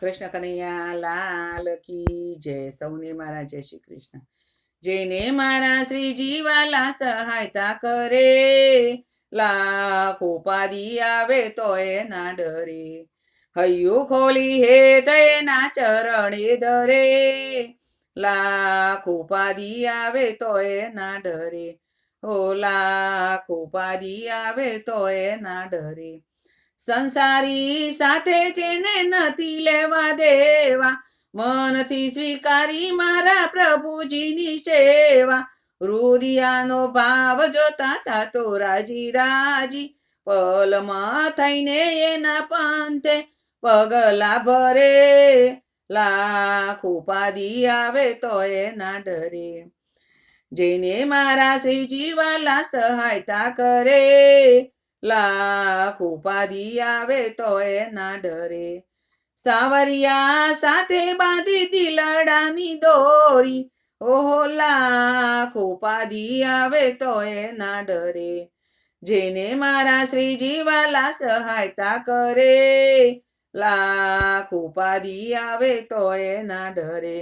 કૃષ્ણ કનૈયા લાલ કી જય. સૌને મારા જય શ્રી કૃષ્ણ. જેને મારા શ્રીજી વાલા સહાયતા કરે, લાખ ઉપાધિ આવે તો એ ના ડરે. હૈયું ખોલી હે તેના ચરણે ધરે, લાખ ઉપાધિ આવે તો એ ના ડરે. ઓ લાખ ઉપાધિ આવે તો એ ના ડરે. સંસારી સાથે જેને નથી લેવા દેવા, મનથી સ્વીકારી મારા પ્રભુજીની સેવા. રુદિયાનો ભાવ જોતા તાતો રાજી રાજી, પલમાં થઈને એના પંથે પગલા ભરે. લાખ ઉપાધિ આવે તો એ ના ડરે. જેને મારા શ્રીજી વાલા સહાયતા કરે, લાખ ઉપાધિ આવે તો એ ના ડરે. સાવરિયા સાથે બાંધી દિલડાની દોરી, ઓહો લાખ ઉપાધિ આવે તો એ ના ડરે. જેને મારા શ્રીજી વાલા સહાયતા કરે, લાખ ઉપાધિ આવે તો એ ના ડરે.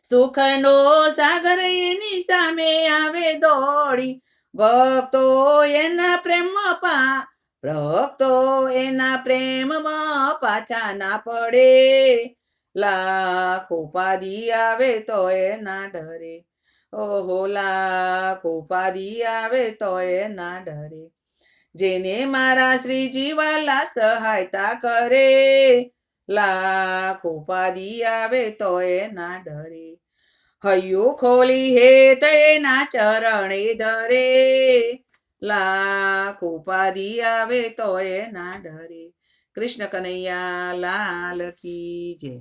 સુખનો સાગર એની સામે આવે દોડી, ભક્તો એના પ્રેમમાં પાછા ના પડે. લાખ ઉપાધિ આવે તો એ ના ડરે. ઓહો લાખ ઉપાધિ આવે તો એ ના ડરે. જેને મારા શ્રીજી વાલા સહાયતા કરે, લાખ ઉપાધિ આવે તો એ ના ડરે. હૈયું ખોલી હે તેના ચરણે ધરે, લાખ ઉપાધિ આવે તો એ ના ડરે. કૃષ્ણ કનૈયા લાલ કી જય.